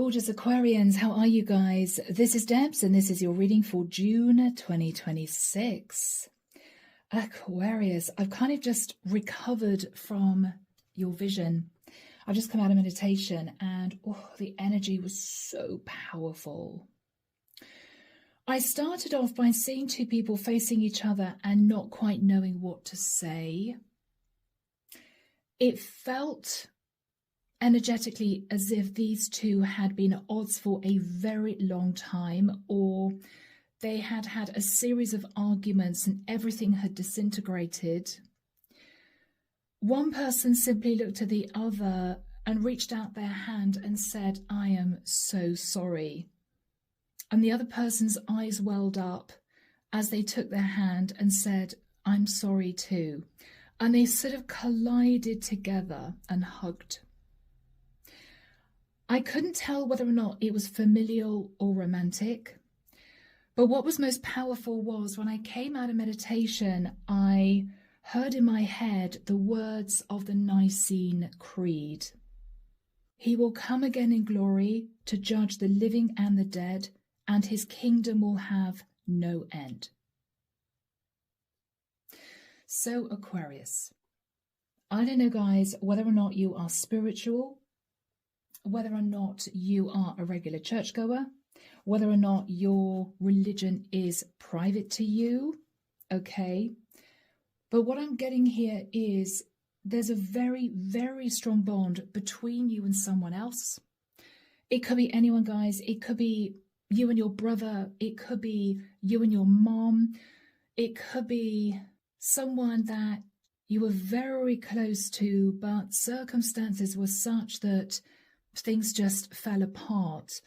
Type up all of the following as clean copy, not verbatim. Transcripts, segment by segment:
gorgeous Aquarians, how are you guys? This is Debs and this is your reading for June 2026. Aquarius, I've kind of just recovered from your vision. I've just come out of meditation and the energy was so powerful. I started off by seeing two people facing each other and not quite knowing what to say. It felt energetically as if these two had been at odds for a very long time, or they had had a series of arguments and everything had disintegrated. One person simply looked at the other and reached out their hand and said, "I am so sorry." And the other person's eyes welled up as they took their hand and said, "I'm sorry too." And they sort of collided together and hugged. I couldn't tell whether or not it was familial or romantic, but what was most powerful was when I came out of meditation, I heard in my head the words of the Nicene Creed. He will come again in glory to judge the living and the dead, and his kingdom will have no end. So Aquarius, I don't know guys whether or not you are spiritual, whether or not you are a regular churchgoer, whether or not your religion is private to you, okay? But what I'm getting here is there's a very, very strong bond between you and someone else. It could be anyone, guys. It could be you and your brother. It could be you and your mom. It could be someone that you were very close to, but circumstances were such that things just fell apart.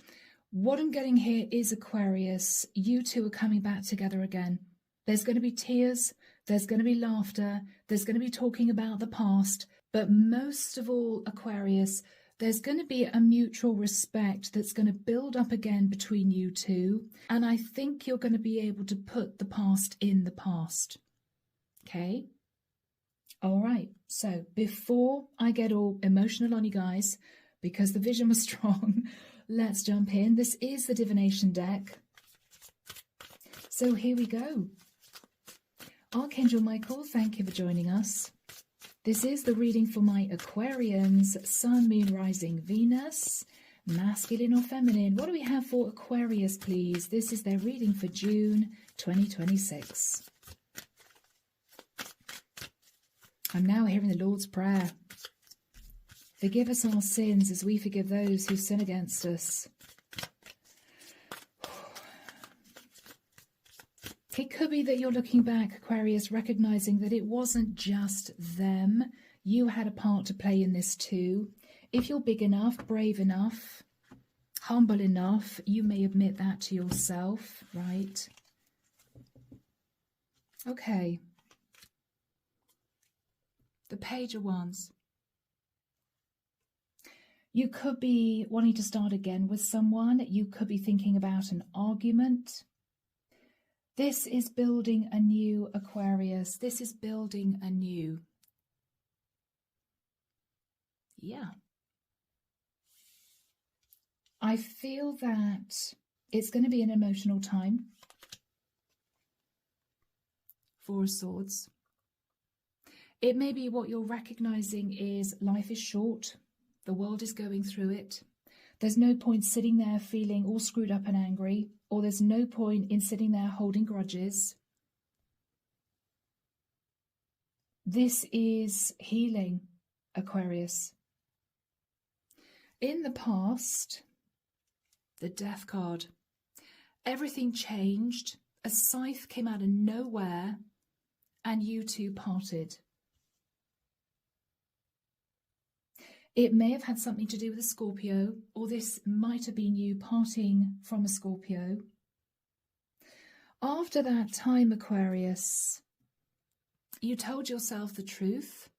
What I'm getting here is, Aquarius, you two are coming back together again. There's going to be tears, there's going to be laughter, there's going to be talking about the past, but most of all, Aquarius, there's going to be a mutual respect that's going to build up again between you two, and I think you're going to be able to put the past in the past. Okay? All right, so before I get all emotional on you guys, because the vision was strong, let's jump in. This is the divination deck. So here we go. Archangel Michael, thank you for joining us. This is the reading for my Aquarians, Sun, Moon, Rising, Venus, masculine or feminine. What do we have for Aquarius, please? This is their reading for June 2026. I'm now hearing the Lord's Prayer. Forgive us our sins as we forgive those who sin against us. It could be that you're looking back, Aquarius, recognizing that it wasn't just them. You had a part to play in this too. If you're big enough, brave enough, humble enough, you may admit that to yourself, right? Okay. The Page of Wands. You could be wanting to start again with someone. You could be thinking about an argument. This is building anew, Aquarius. This is building anew. Yeah. I feel that it's going to be an emotional time. Four of Swords. It may be what you're recognizing is life is short. The world is going through it. There's no point sitting there feeling all screwed up and angry, or there's no point in sitting there holding grudges. This is healing, Aquarius. In the past, the Death card. Everything changed. A scythe came out of nowhere, and you two parted. It may have had something to do with a Scorpio, or this might have been you parting from a Scorpio. After that time, Aquarius, you told yourself the truth,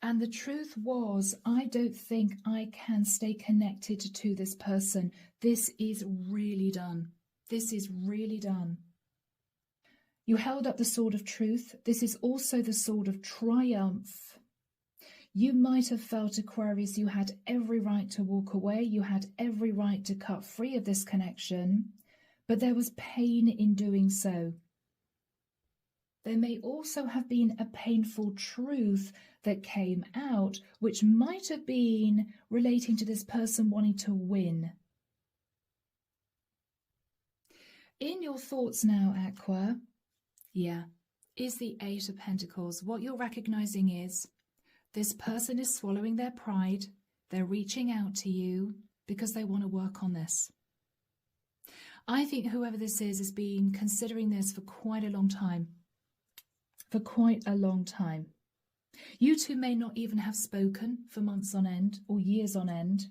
and the truth was, I don't think I can stay connected to this person. This is really done. This is really done. You held up the sword of truth. This is also the sword of triumph. You might have felt, Aquarius, you had every right to walk away. You had every right to cut free of this connection, but there was pain in doing so. There may also have been a painful truth that came out, which might have been relating to this person wanting to win. In your thoughts now, Aqua, is the Eight of Pentacles. What you're recognizing is this person is swallowing their pride. They're reaching out to you because they want to work on this. I think whoever this is has been considering this for quite a long time. You two may not even have spoken for months on end or years on end.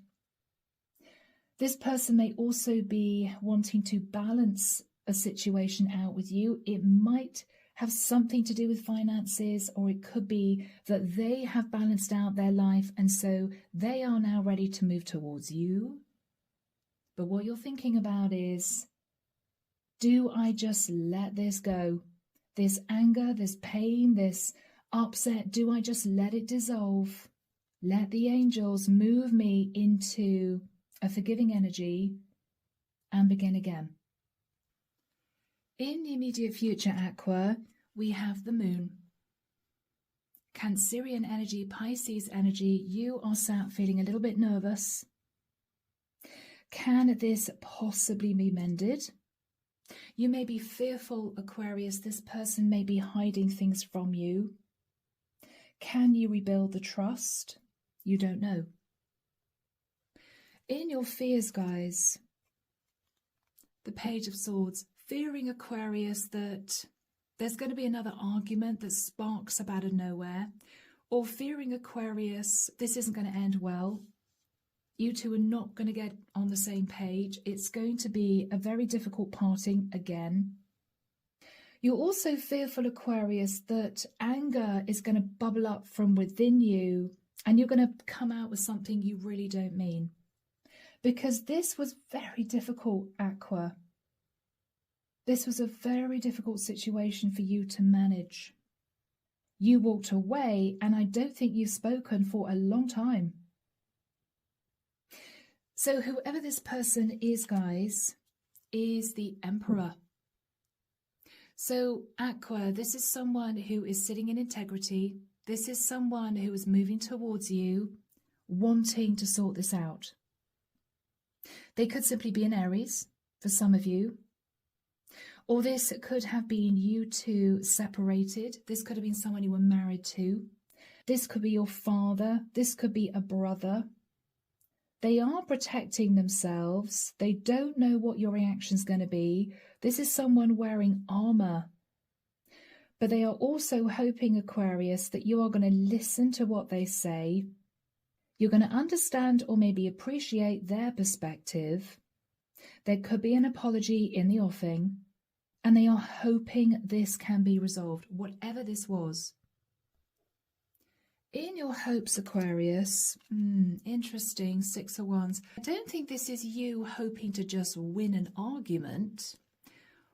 This person may also be wanting to balance a situation out with you. It might have something to do with finances, or it could be that they have balanced out their life and so they are now ready to move towards you. But what you're thinking about is, do I just let this go? This anger, this pain, this upset, do I just let it dissolve? Let the angels move me into a forgiving energy and begin again. In the immediate future, Aqua, we have the moon. Cancerian energy, Pisces energy, you are sat feeling a little bit nervous. Can this possibly be mended? You may be fearful, Aquarius, this person may be hiding things from you. Can you rebuild the trust? You don't know. In your fears, guys, the Page of Swords, fearing, Aquarius, that there's going to be another argument that sparks up out of nowhere, or fearing, Aquarius, this isn't going to end well. You two are not going to get on the same page. It's going to be a very difficult parting again. You're also fearful, Aquarius, that anger is going to bubble up from within you and you're going to come out with something you really don't mean. Because this was very difficult, Aqua. This was a very difficult situation for you to manage. You walked away and I don't think you've spoken for a long time. So whoever this person is, guys, is the Emperor. So Aqua, this is someone who is sitting in integrity. This is someone who is moving towards you, wanting to sort this out. They could simply be an Aries for some of you. Or this could have been you two separated. This could have been someone you were married to. This could be your father. This could be a brother. They are protecting themselves. They don't know what your reaction is going to be. This is someone wearing armor. But they are also hoping, Aquarius, that you are going to listen to what they say. You're going to understand or maybe appreciate their perspective. There could be an apology in the offing. And they are hoping this can be resolved, whatever this was. In your hopes, Aquarius, interesting, Six of Wands. I don't think this is you hoping to just win an argument.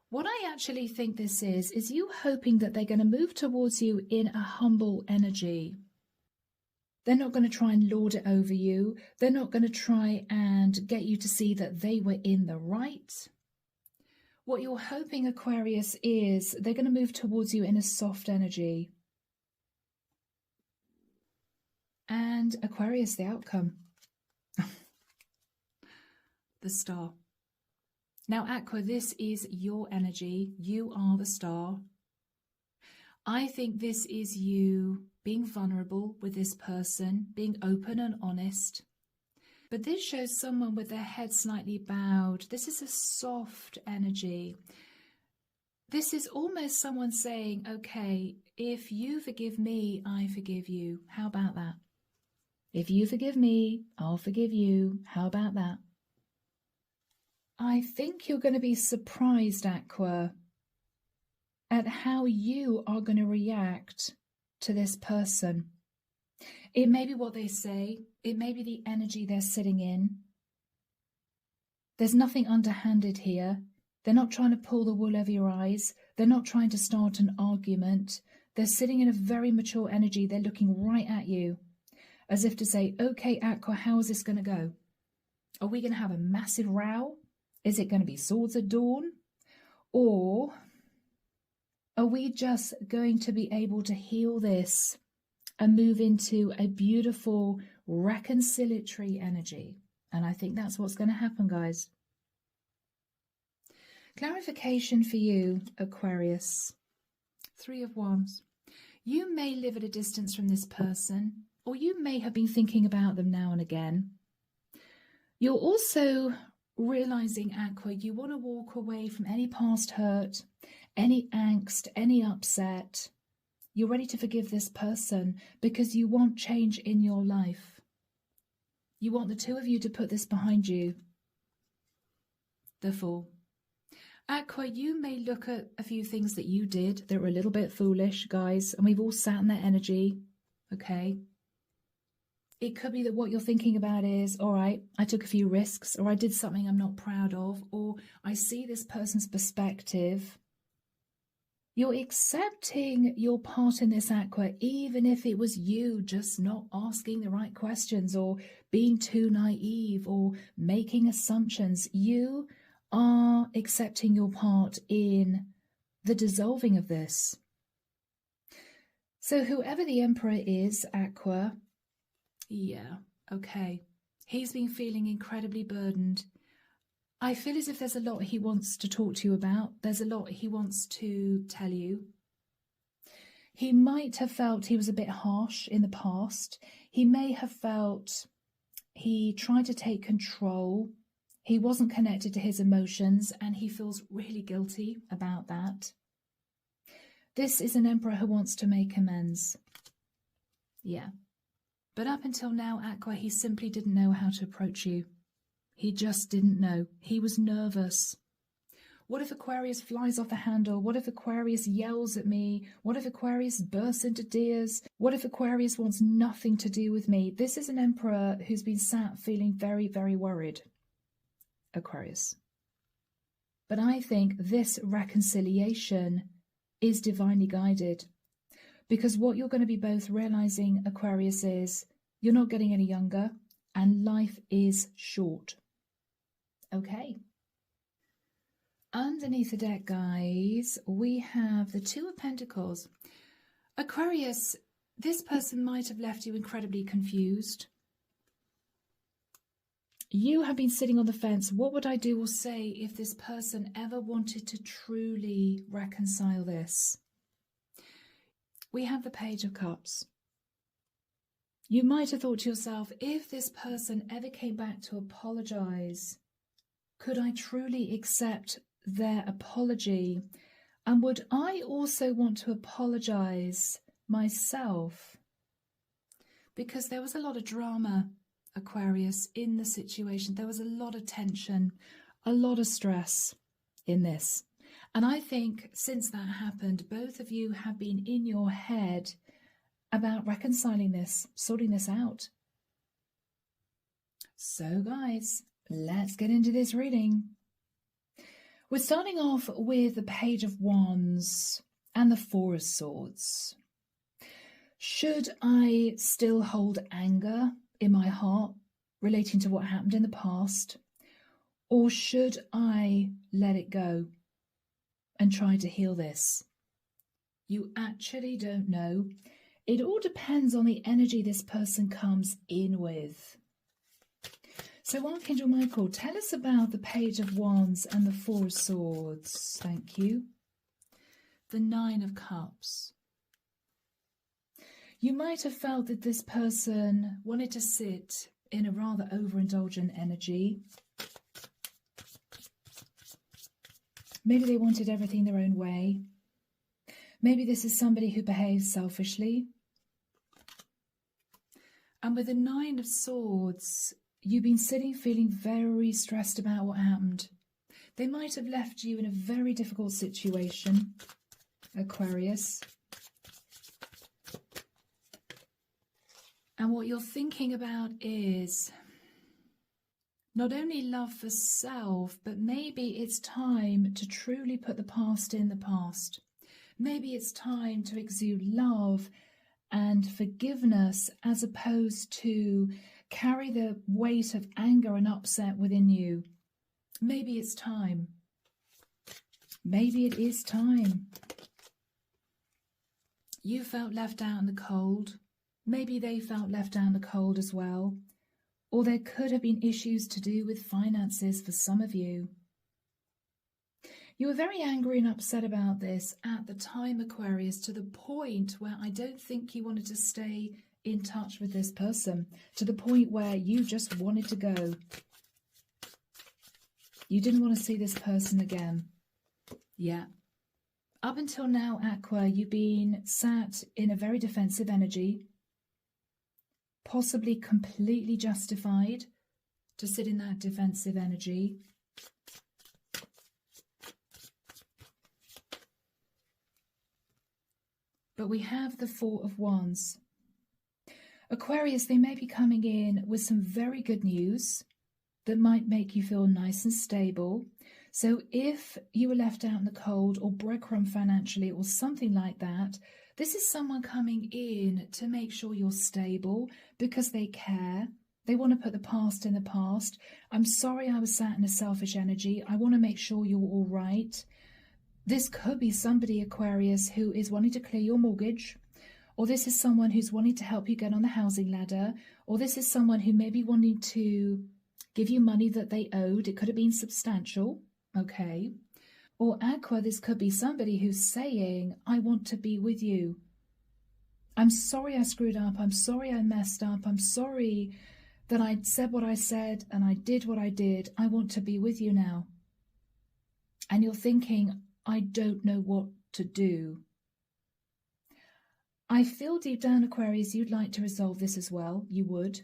What I actually think this is you hoping that they're going to move towards you in a humble energy. They're not going to try and lord it over you. They're not going to try and get you to see that they were in the right. What you're hoping, Aquarius, is they're going to move towards you in a soft energy. And Aquarius, the outcome. The Star. Now, Aqua, this is your energy. You are the star. I think this is you being vulnerable with this person, being open and honest. But this shows someone with their head slightly bowed. This is a soft energy. This is almost someone saying, okay, if you forgive me, I forgive you. How about that? If you forgive me, I'll forgive you. How about that? I think you're going to be surprised, Aqua, at how you are going to react to this person. It may be what they say. It may be the energy they're sitting in. There's nothing underhanded here. They're not trying to pull the wool over your eyes. They're not trying to start an argument. They're sitting in a very mature energy. They're looking right at you. as if to say, okay, Aqua, how is this going to go? Are we going to have a massive row? Is it going to be swords at dawn? Or are we just going to be able to heal this and move into a beautiful reconciliatory energy? And I think that's what's going to happen, guys. Clarification for you, Aquarius. 3 of Wands. You may live at a distance from this person, or you may have been thinking about them now and again. You're also realizing, Aqua, you want to walk away from any past hurt, any angst, any upset. You're ready to forgive this person because you want change in your life. You want the 2 of you to put this behind you. The Fool. Aqua, you may look at a few things that you did that were a little bit foolish, guys, and we've all sat in that energy, okay? It could be that what you're thinking about is, all right, I took a few risks, or I did something I'm not proud of, or I see this person's perspective. You're accepting your part in this, Aqua, even if it was you just not asking the right questions or being too naive or making assumptions. You are accepting your part in the dissolving of this. So whoever the Emperor is, Aqua, yeah, okay. He's been feeling incredibly burdened. I feel as if there's a lot he wants to talk to you about. There's a lot he wants to tell you. He might have felt he was a bit harsh in the past. He may have felt he tried to take control. He wasn't connected to his emotions, and he feels really guilty about that. This is an Emperor who wants to make amends. Yeah. But up until now, Aqua, he simply didn't know how to approach you. He just didn't know. He was nervous. What if Aquarius flies off the handle? What if Aquarius yells at me? What if Aquarius bursts into tears? What if Aquarius wants nothing to do with me? This is an Emperor who's been sat feeling very, very worried. Aquarius. But I think this reconciliation is divinely guided, because what you're going to be both realizing, Aquarius, is you're not getting any younger and life is short. Okay. Underneath the deck, guys, we have the 2 of Pentacles. Aquarius, this person might have left you incredibly confused. You have been sitting on the fence. What would I do or say if this person ever wanted to truly reconcile this? We have the Page of Cups. You might have thought to yourself, if this person ever came back to apologize, could I truly accept their apology? And would I also want to apologize myself? Because there was a lot of drama, Aquarius, in the situation. There was a lot of tension, a lot of stress in this. And I think since that happened, both of you have been in your head about reconciling this, sorting this out. So guys, let's get into this reading. We're starting off with the Page of Wands and the 4 of Swords. Should I still hold anger in my heart relating to what happened in the past, or should I let it go and try to heal this? You actually don't know. It all depends on the energy this person comes in with. So Archangel Michael, tell us about the Page of Wands and the 4 of Swords. Thank you. The 9 of Cups. You might have felt that this person wanted to sit in a rather overindulgent energy. Maybe they wanted everything their own way. Maybe this is somebody who behaves selfishly. And with the 9 of Swords, you've been sitting feeling very stressed about what happened. They might have left you in a very difficult situation, Aquarius. And what you're thinking about is not only love for self, but maybe it's time to truly put the past in the past. Maybe it's time to exude love and forgiveness, as opposed to carry the weight of anger and upset within you. Maybe it's time. Maybe it is time. You felt left out in the cold. Maybe they felt left out in the cold as well. Or there could have been issues to do with finances for some of you. You were very angry and upset about this at the time, Aquarius, to the point where I don't think you wanted to stay in touch with this person, to the point where you just wanted to go. You didn't want to see this person again. Yeah. Up until now, Aqua, you've been sat in a very defensive energy, possibly completely justified to sit in that defensive energy. But we have the Four of Wands. Aquarius, they may be coming in with some very good news that might make you feel nice and stable. So if you were left out in the cold or breadcrumb financially or something like that, this is someone coming in to make sure you're stable because they care. They want to put the past in the past. I'm sorry I was sat in a selfish energy. I want to make sure you're all right. This could be somebody, Aquarius, who is wanting to clear your mortgage, or this is someone who's wanting to help you get on the housing ladder, or this is someone who may be wanting to give you money that they owed. It could have been substantial, okay? Or Aqua, this could be somebody who's saying, I want to be with you. I'm sorry I screwed up. I'm sorry I messed up. I'm sorry that I said what I said and I did what I did. I want to be with you now. And you're thinking, I don't know what to do. I feel deep down, Aquarius, you'd like to resolve this as well. You would.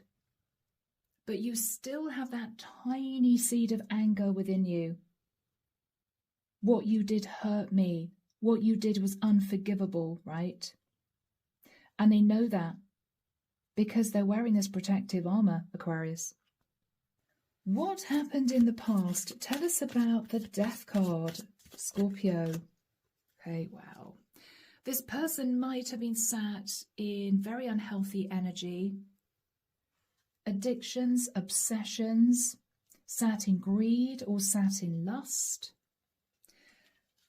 But you still have that tiny seed of anger within you. What you did hurt me. What you did was unforgivable, right? And they know that because they're wearing this protective armor, Aquarius. What happened in the past? Tell us about the Death card, Scorpio. Okay, wow. This person might have been sat in very unhealthy energy, addictions, obsessions, sat in greed or sat in lust.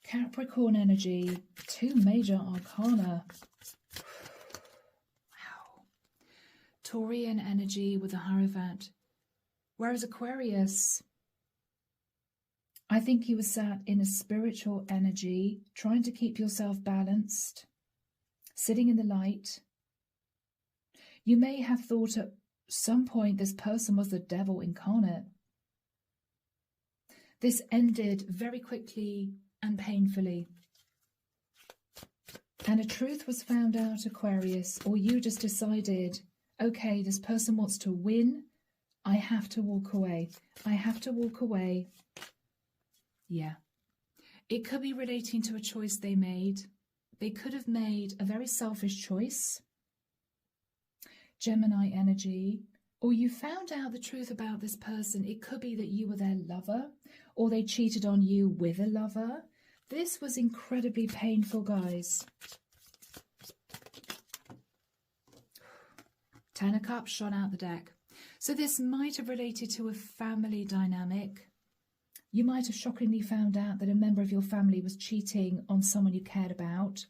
Capricorn energy, 2 major arcana. Wow. Taurian energy with the Hierophant. Whereas Aquarius, I think you were sat in a spiritual energy, trying to keep yourself balanced, sitting in the light. You may have thought at some point this person was the devil incarnate. This ended very quickly and painfully. And a truth was found out, Aquarius, or you just decided, okay, this person wants to win. I have to walk away. I have to walk away. Yeah. It could be relating to a choice they made. They could have made a very selfish choice. Gemini energy. Or you found out the truth about this person. It could be that you were their lover, or they cheated on you with a lover. This was incredibly painful, guys. 10 of Cups shot out the deck. So this might have related to a family dynamic. You might have shockingly found out that a member of your family was cheating on someone you cared about.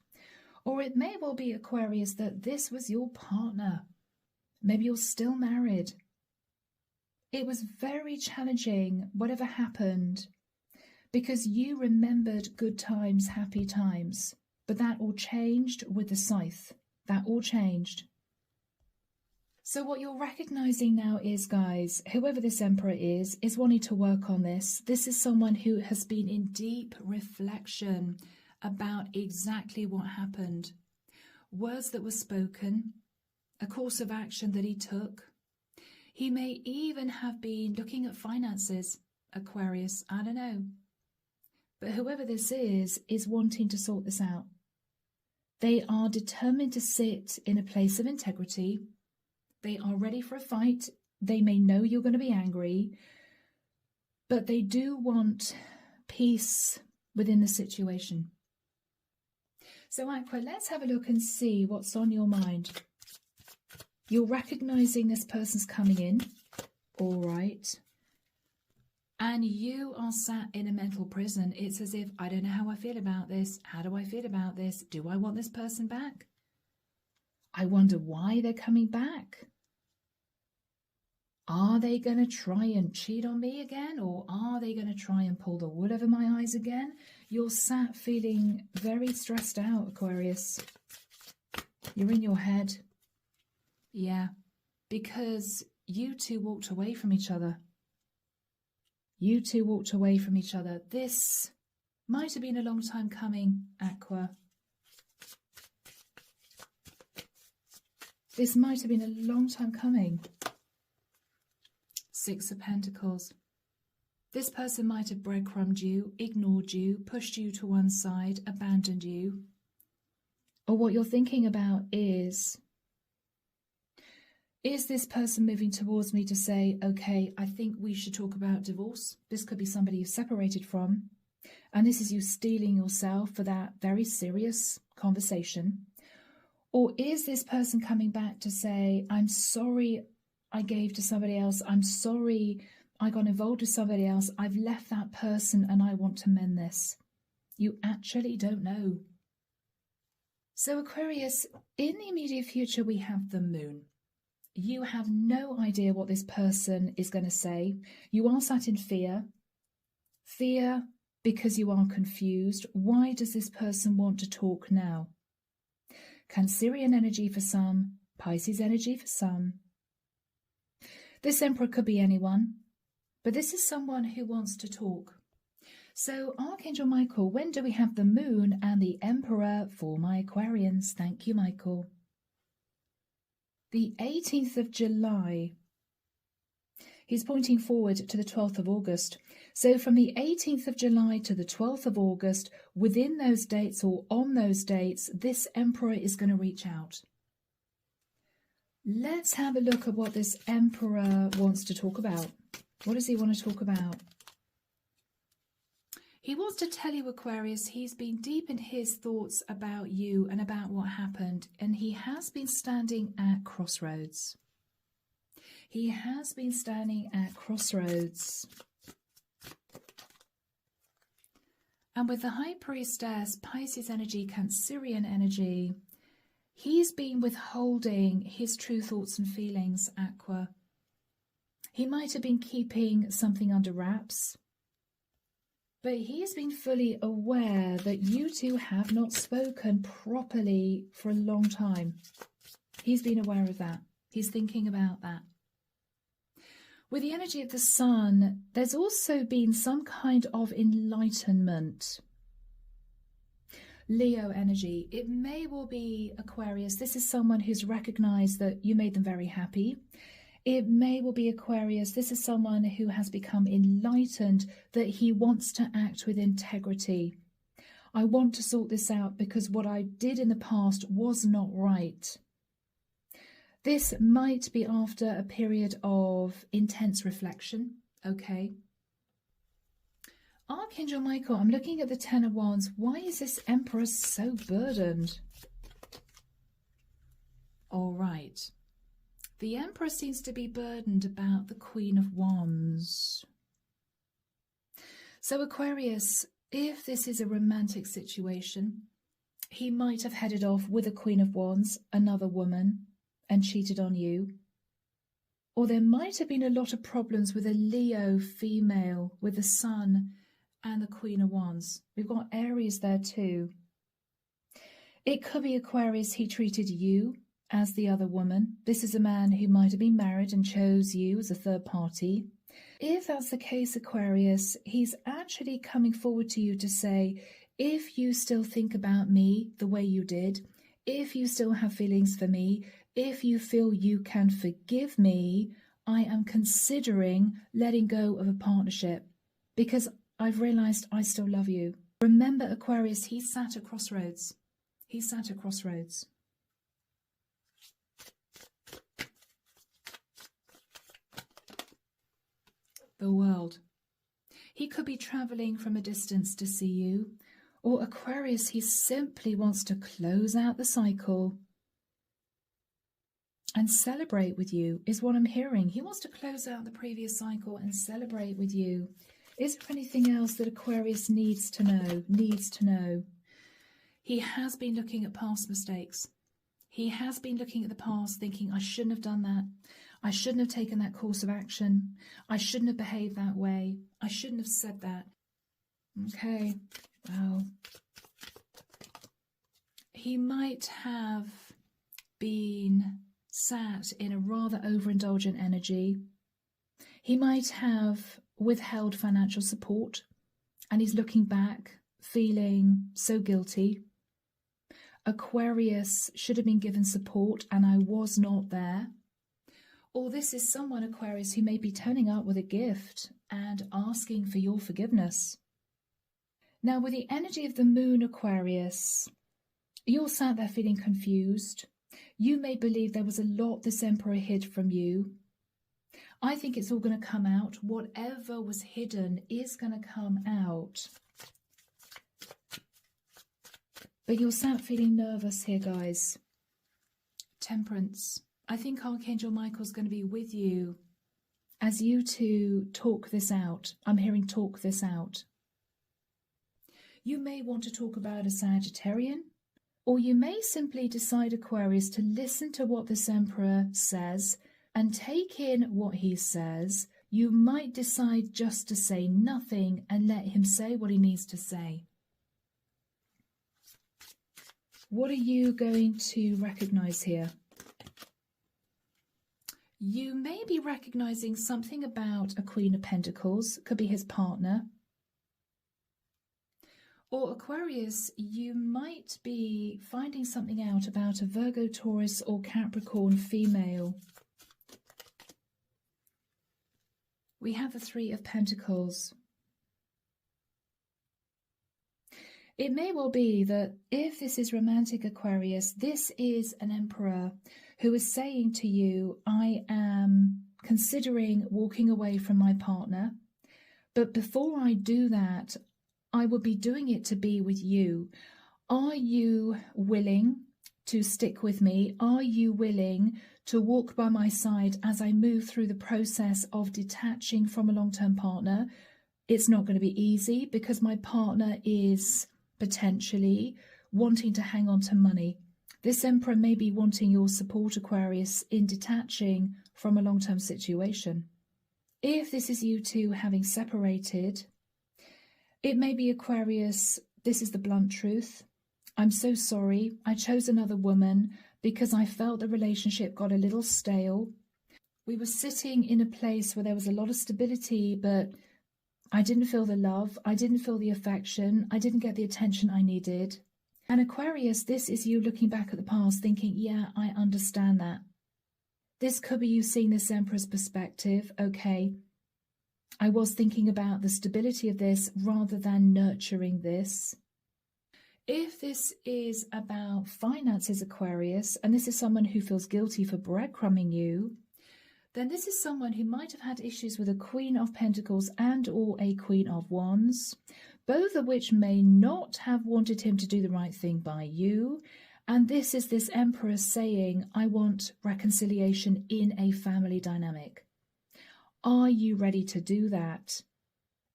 Or it may well be, Aquarius, that this was your partner. Maybe you're still married. It was very challenging, whatever happened, because you remembered good times, happy times. But that all changed with the scythe. That all changed. So what you're recognizing now is, guys, whoever this emperor is wanting to work on this. This is someone who has been in deep reflection about exactly what happened. Words that were spoken, a course of action that he took. He may even have been looking at finances, Aquarius, I don't know. But whoever this is wanting to sort this out. They are determined to sit in a place of integrity. They are ready for a fight. They may know you're going to be angry, but they do want peace within the situation. So Aqua, let's have a look and see what's on your mind. You're recognizing this person's coming in. All right. And you are sat in a mental prison. It's as if, I don't know how I feel about this. How do I feel about this? Do I want this person back? I wonder why they're coming back. Are they going to try and cheat on me again? Or are they going to try and pull the wool over my eyes again? You're sat feeling very stressed out, Aquarius. You're in your head. Yeah, because you two walked away from each other. You two walked away from each other. This might have been a long time coming, Aqua. This might have been a long time coming. Six of Pentacles. This person might have breadcrumbed you, ignored you, pushed you to one side, abandoned you. Or what you're thinking about is this person moving towards me to say, okay, I think we should talk about divorce? This could be somebody you've separated from. And this is you steeling yourself for that very serious conversation. Or is this person coming back to say, I'm sorry I gave to somebody else. I'm sorry I got involved with somebody else. I've left that person and I want to mend this. You actually don't know. So Aquarius, in the immediate future, we have the moon. You have no idea what this person is going to say. You are sat in fear. Fear because you are confused. Why does this person want to talk now? Cancerian energy for some, Pisces energy for some. This Emperor could be anyone, but this is someone who wants to talk. So Archangel Michael, when do we have the moon and the Emperor for my Aquarians? Thank you, Michael. The 18th of July. He's pointing forward to the 12th of August. So from the 18th of July to the 12th of August, within those dates or on those dates, this Emperor is going to reach out. Let's have a look at what this Emperor wants to talk about. What does he want to talk about? He wants to tell you, Aquarius, he's been deep in his thoughts about you and about what happened, and he has been standing at crossroads. He has been standing at crossroads. And with the High Priestess, Pisces energy, Cancerian energy, he's been withholding his true thoughts and feelings, Aqua. He might have been keeping something under wraps. But he has been fully aware that you two have not spoken properly for a long time. He's been aware of that. He's thinking about that. With the energy of the sun, there's also been some kind of enlightenment. Leo energy. It may well be, Aquarius, this is someone who's recognized that you made them very happy. It may well be, Aquarius, this is someone who has become enlightened that he wants to act with integrity. I want to sort this out because what I did in the past was not right. This might be after a period of intense reflection, okay? Archangel Michael, I'm looking at the Ten of Wands. Why is this Emperor so burdened? All right. The Emperor seems to be burdened about the Queen of Wands. So Aquarius, if this is a romantic situation, he might have headed off with a Queen of Wands, another woman, and cheated on you. Or there might have been a lot of problems with a Leo female, with the Sun and the Queen of Wands. We've got Aries there too. It could be, Aquarius, he treated you as the other woman. This is a man who might have been married and chose you as a third party. If that's the case, Aquarius, he's actually coming forward to you to say, if you still think about me the way you did, if you still have feelings for me, if you feel you can forgive me, I am considering letting go of a partnership because I've realized I still love you. Remember, Aquarius, he sat at crossroads. He sat at crossroads. The World. He could be traveling from a distance to see you, Or Aquarius, he simply wants to close out the cycle and celebrate with you, is what I'm hearing. He wants to close out the previous cycle and celebrate with you. Is there anything else that Aquarius needs to know? He has been looking at past mistakes. He has been looking at the past thinking, I shouldn't have done that. I shouldn't have taken that course of action. I shouldn't have behaved that way. I shouldn't have said that. Okay, wow. He might have been sat in a rather overindulgent energy. He might have withheld financial support, and he's looking back feeling so guilty. Aquarius should have been given support and I was not there. Or this is someone, Aquarius, who may be turning up with a gift and asking for your forgiveness. Now, with the energy of the moon, Aquarius, you're sat there feeling confused. You may believe there was a lot this Emperor hid from you. I think it's all going to come out. Whatever was hidden is going to come out. But you're sat feeling nervous here, guys. Temperance. I think Archangel Michael's going to be with you as you two talk this out. I'm hearing talk this out. You may want to talk about a Sagittarian, or you may simply decide, Aquarius, to listen to what this Emperor says and take in what he says. You might decide just to say nothing and let him say what he needs to say. What are you going to recognize here? You may be recognizing something about a Queen of Pentacles, could be his partner. Or Aquarius, you might be finding something out about a Virgo, Taurus or Capricorn female. We have the Three of Pentacles. It may well be that if this is romantic, Aquarius, this is an Emperor who is saying to you, I am considering walking away from my partner, but before I do that, I will be doing it to be with you. Are you willing to stick with me? Are you willing to walk by my side as I move through the process of detaching from a long-term partner? It's not going to be easy because my partner is potentially wanting to hang on to money. This Emperor may be wanting your support, Aquarius, in detaching from a long-term situation. If this is you two having separated, it may be, Aquarius, this is the blunt truth. I'm so sorry. I chose another woman because I felt the relationship got a little stale. We were sitting in a place where there was a lot of stability, but I didn't feel the love. I didn't feel the affection. I didn't get the attention I needed. And Aquarius, this is you looking back at the past thinking, yeah, I understand that. This could be you seeing this Emperor's perspective. Okay, I was thinking about the stability of this rather than nurturing this. If this is about finances, Aquarius, and this is someone who feels guilty for breadcrumbing you, then this is someone who might have had issues with a Queen of Pentacles and or a Queen of Wands, both of which may not have wanted him to do the right thing by you. And this is this Emperor saying, I want reconciliation in a family dynamic. Are you ready to do that?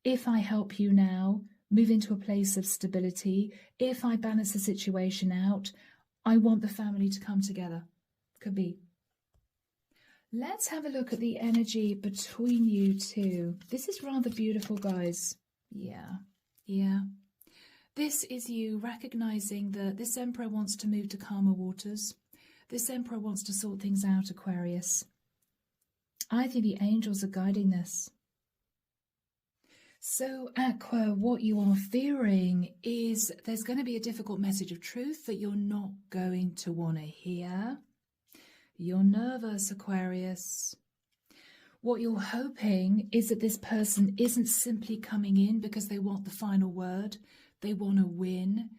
If I help you now, move into a place of stability, if I balance the situation out, I want the family to come together. Could be. Let's have a look at the energy between you two. This is rather beautiful, guys. Yeah. This is you recognizing that this Emperor wants to move to calmer waters. This Emperor wants to sort things out, Aquarius. I think the angels are guiding this. So, Aqua, what you are fearing is there's going to be a difficult message of truth that you're not going to want to hear. You're nervous, Aquarius. What you're hoping is that this person isn't simply coming in because they want the final word. They want to win.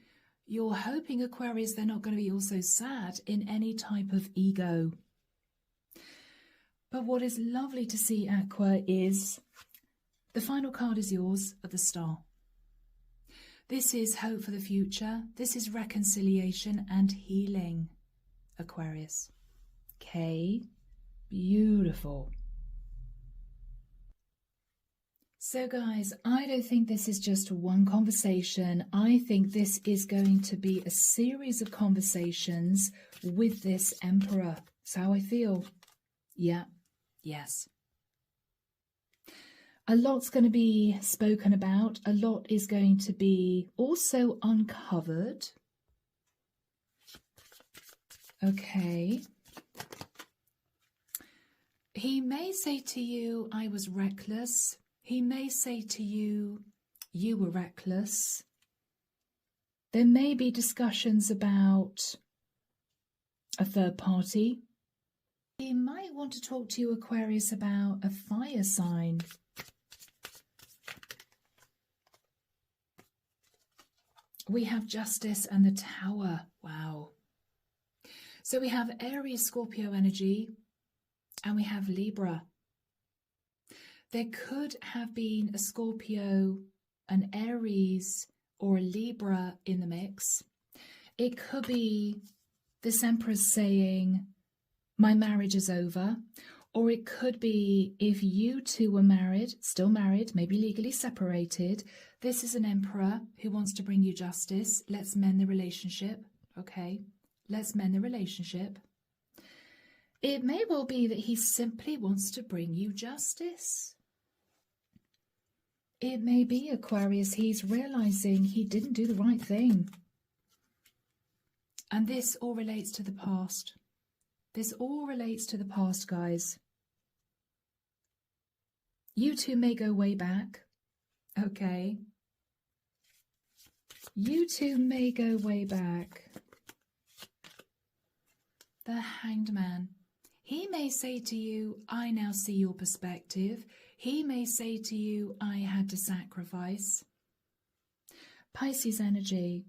You're hoping, Aquarius, they're not going to be also sad in any type of ego. But what is lovely to see, Aqua, is the final card is yours of the Star. This is hope for the future. This is reconciliation and healing, Aquarius. Okay, beautiful. So guys, I don't think this is just one conversation. I think this is going to be a series of conversations with this Emperor. That's how I feel. Yeah, yes. A lot's going to be spoken about. A lot is going to be also uncovered. Okay. He may say to you, I was reckless. He may say to you, you were reckless. There may be discussions about a third party. He might want to talk to you, Aquarius, about a fire sign. We have Justice and the Tower. Wow. So we have Aries, Scorpio energy, and we have Libra. There could have been a Scorpio, an Aries, or a Libra in the mix. It could be this Empress saying, my marriage is over. Or it could be if you two were married, still married, maybe legally separated. This is an Emperor who wants to bring you justice. Let's mend the relationship. Okay, let's mend the relationship. It may well be that he simply wants to bring you justice. It may be, Aquarius, he's realizing he didn't do the right thing. And this all relates to the past. This all relates to the past, guys. You two may go way back. Okay. You two may go way back. The Hanged Man. He may say to you, I now see your perspective. He may say to you, I had to sacrifice. Pisces energy.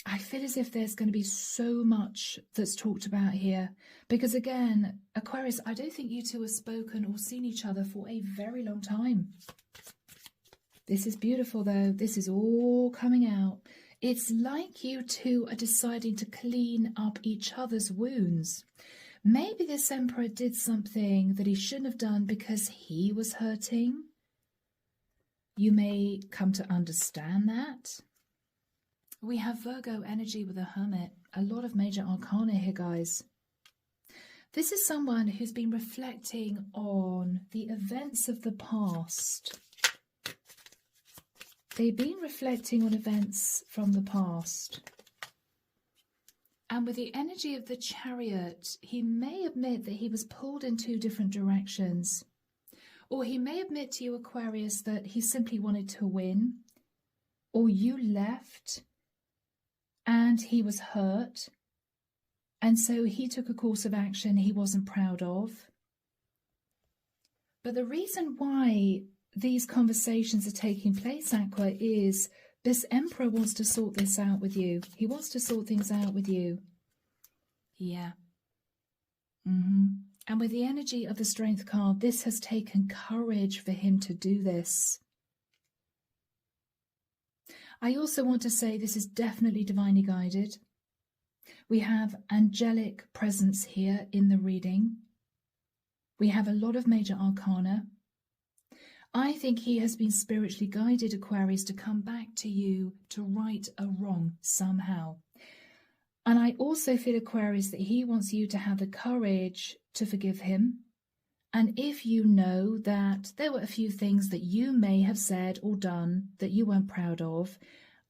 I feel as if there's going to be so much that's talked about here. Because again, Aquarius, I don't think you two have spoken or seen each other for a very long time. This is beautiful though. This is all coming out. It's like you two are deciding to clean up each other's wounds. Maybe this Emperor did something that he shouldn't have done because he was hurting. You may come to understand that. We have Virgo energy with a Hermit. A lot of major arcana here, guys. This is someone who's been reflecting on the events of the past. They've been reflecting on events from the past. And with the energy of the Chariot, he may admit that he was pulled in two different directions. Or he may admit to you, Aquarius, that he simply wanted to win. Or you left and he was hurt. And so he took a course of action he wasn't proud of. But the reason why these conversations are taking place, Aqua, is this Emperor wants to sort this out with you. He wants to sort things out with you. Yeah. And with the energy of the Strength card, this has taken courage for him to do this. I also want to say this is definitely divinely guided. We have angelic presence here in the reading. We have a lot of major arcana. I think he has been spiritually guided, Aquarius, to come back to you to right a wrong somehow. And I also feel, Aquarius, that he wants you to have the courage to forgive him. And if you know that there were a few things that you may have said or done that you weren't proud of,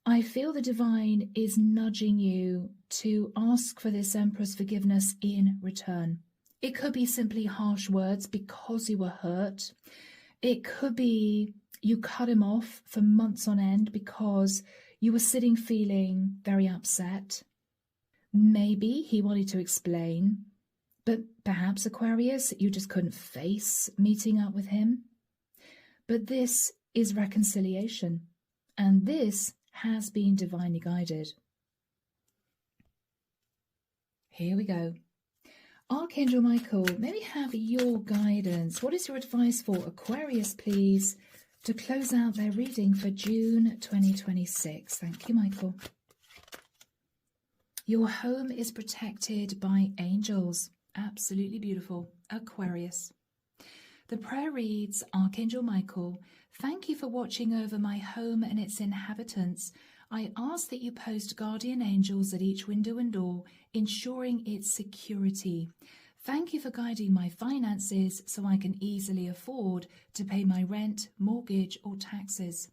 I feel the divine is nudging you to ask for this Emperor's forgiveness in return. It could be simply harsh words because you were hurt. It could be you cut him off for months on end because you were sitting feeling very upset. Maybe he wanted to explain, but perhaps, Aquarius, you just couldn't face meeting up with him. But this is reconciliation, and this has been divinely guided. Here we go. Archangel Michael, may we have your guidance? What is your advice for Aquarius, please? to close out their reading for June 2026. Thank you, Michael. Your home is protected by angels. Absolutely beautiful. Aquarius. The prayer reads, Archangel Michael, thank you for watching over my home and its inhabitants. I ask that you post guardian angels at each window and door, ensuring its security. Thank you for guiding my finances so I can easily afford to pay my rent, mortgage, or taxes.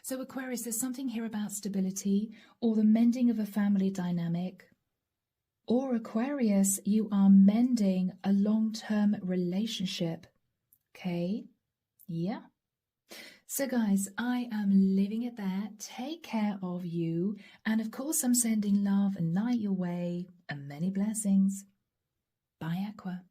So Aquarius, there's something here about stability or the mending of a family dynamic. Or Aquarius, you are mending a long-term relationship. Okay? Yeah. So guys, I am leaving it there. Take care of you. And of course, I'm sending love and light your way and many blessings. Bye, Aqua.